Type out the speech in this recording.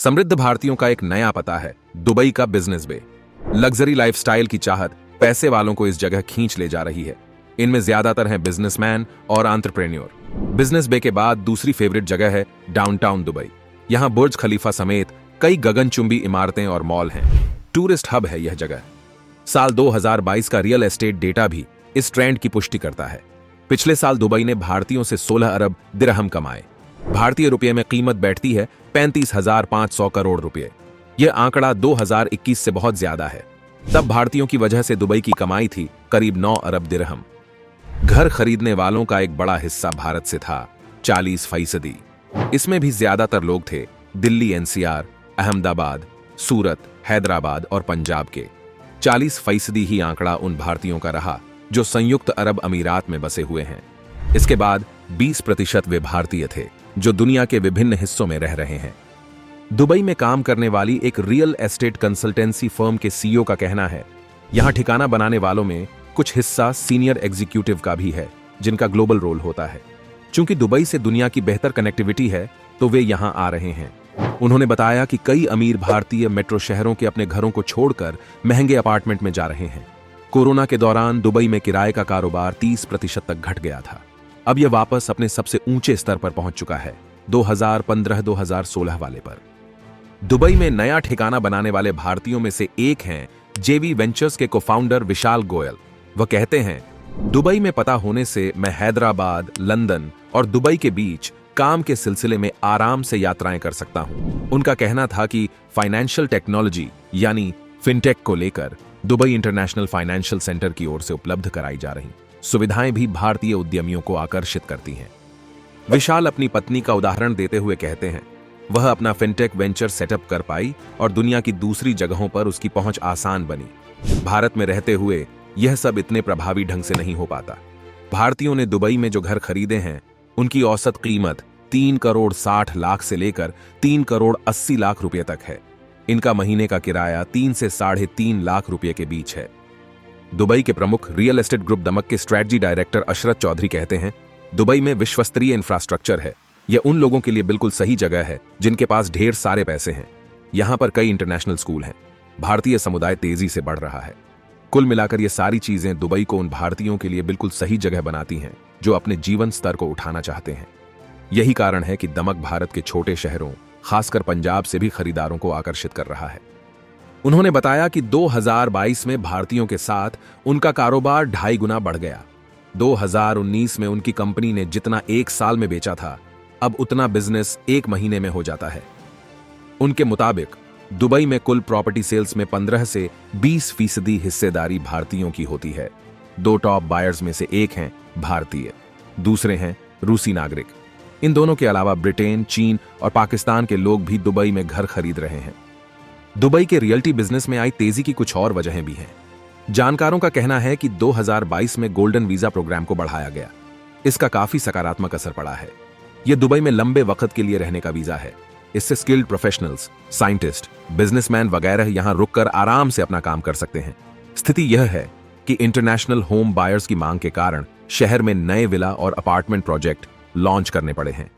समृद्ध भारतीयों का एक नया पता है, दुबई का बिजनेस बे। लग्जरी लाइफस्टाइल की चाहत पैसे वालों को इस जगह खींच ले जा रही है। इनमें ज्यादातर हैं बिजनेसमैन और एंटरप्रेन्योर। बिजनेस बे के बाद दूसरी फेवरेट जगह है डाउनटाउन दुबई। यहां बुर्ज खलीफा समेत कई गगनचुंबी इमारतें और मॉल हैं। टूरिस्ट हब है यह जगह। साल 2022 का रियल एस्टेट डेटा भी इस ट्रेंड की पुष्टि करता है। पिछले साल दुबई ने भारतीयों से 16 अरब दिरहम कमाए। भारतीय रुपये में कीमत बैठती है 35,500 करोड़ रुपए। यह आंकड़ा 2021 से बहुत ज्यादा है। तब भारतीयों की वजह से दुबई की कमाई थी करीब 9 अरब दिरहम। घर खरीदने वालों का एक बड़ा हिस्सा भारत से था, 40%। इसमें भी ज्यादातर लोग थे दिल्ली एनसीआर, अहमदाबाद, सूरत, हैदराबाद और पंजाब के। 40% ही आंकड़ा उन भारतीयों का रहा जो संयुक्त अरब अमीरात में बसे हुए हैं। इसके बाद 20% वे भारतीय थे जो दुनिया के विभिन्न हिस्सों में रह रहे हैं। दुबई में काम करने वाली एक रियल एस्टेट कंसल्टेंसी फर्म के सीईओ का कहना है, यहां ठिकाना बनाने वालों में कुछ हिस्सा सीनियर एग्जीक्यूटिव का भी है जिनका ग्लोबल रोल होता है। चूंकि दुबई से दुनिया की बेहतर कनेक्टिविटी है तो वे यहां आ रहे हैं। उन्होंने बताया कि कई अमीर भारतीय मेट्रो शहरों के अपने घरों को छोड़कर महंगे अपार्टमेंट में जा रहे हैं। कोरोना के दौरान दुबई में किराए का कारोबार 30% तक घट गया था। अब यह वापस अपने सबसे ऊंचे स्तर पर पहुंच चुका है, 2015-2016 वाले पर। दुबई में नया ठिकाना बनाने वाले भारतीयों में से एक हैं जेवी वेंचर्स के को-फाउंडर विशाल गोयल। वह कहते हैं, दुबई में पता होने से मैं हैदराबाद, लंदन और दुबई के बीच काम के सिलसिले में आराम से यात्राएं कर सकता हूं। उनका कहना था कि फाइनेंशियल टेक्नोलॉजी यानी फिनटेक को लेकर दुबई इंटरनेशनल फाइनेंशियल सेंटर की ओर से उपलब्ध कराई जा रही सुविधाएं भी भारतीय उद्यमियों को आकर्षित करती हैं। विशाल अपनी पत्नी का उदाहरण देते हुए कहते हैं, वह अपना फिनटेक वेंचर सेटअप कर पाई और दुनिया की दूसरी जगहों पर उसकी पहुंच आसान बनी। भारत में रहते हुए यह सब इतने प्रभावी ढंग से नहीं हो पाता। भारतीयों ने दुबई में जो घर खरीदे हैं उनकी औसत कीमत 3 करोड़ 60 लाख से लेकर 3 करोड़ 80 लाख रुपए तक है। इनका महीने का किराया 3 से 3.5 लाख रुपए के बीच है। दुबई के प्रमुख रियल एस्टेट ग्रुप दमक के स्ट्रेटजी डायरेक्टर अशरत चौधरी कहते हैं, दुबई में विश्वस्तरीय इंफ्रास्ट्रक्चर है। यह उन लोगों के लिए बिल्कुल सही जगह है जिनके पास ढेर सारे पैसे हैं। यहां पर कई इंटरनेशनल स्कूल हैं। भारतीय समुदाय तेजी से बढ़ रहा है। कुल मिलाकर ये सारी चीजें दुबई को उन भारतीयों के लिए बिल्कुल सही जगह बनाती हैं जो अपने जीवन स्तर को उठाना चाहते हैं। यही कारण है कि दमक भारत के छोटे शहरों, खासकर पंजाब से भी खरीदारों को आकर्षित कर रहा है। उन्होंने बताया कि 2022 में भारतीयों के साथ उनका कारोबार 2.5 गुना बढ़ गया। 2019 में उनकी कंपनी ने जितना एक साल में बेचा था, अब उतना बिजनेस एक महीने में हो जाता है। उनके मुताबिक दुबई में कुल प्रॉपर्टी सेल्स में 15 से 20% हिस्सेदारी भारतीयों की होती है। 2 टॉप बायर्स में से एक हैं भारतीय, दूसरे हैं रूसी नागरिक। इन दोनों के अलावा ब्रिटेन, चीन और पाकिस्तान के लोग भी दुबई में घर खरीद रहे हैं। दुबई के रियल्टी बिजनेस में आई तेजी की कुछ और वजहें भी हैं। जानकारों का कहना है कि 2022 में गोल्डन वीजा प्रोग्राम को बढ़ाया गया। इसका काफी सकारात्मक असर पड़ा है। यह दुबई में लंबे वक्त के लिए रहने का वीजा है। इससे स्किल्ड प्रोफेशनल्स, साइंटिस्ट, बिजनेसमैन वगैरह यहां रुककर आराम से अपना काम कर सकते हैं। स्थिति यह है कि इंटरनेशनल होम बायर्स की मांग के कारण शहर में नए विला और अपार्टमेंट प्रोजेक्ट लॉन्च करने पड़े हैं।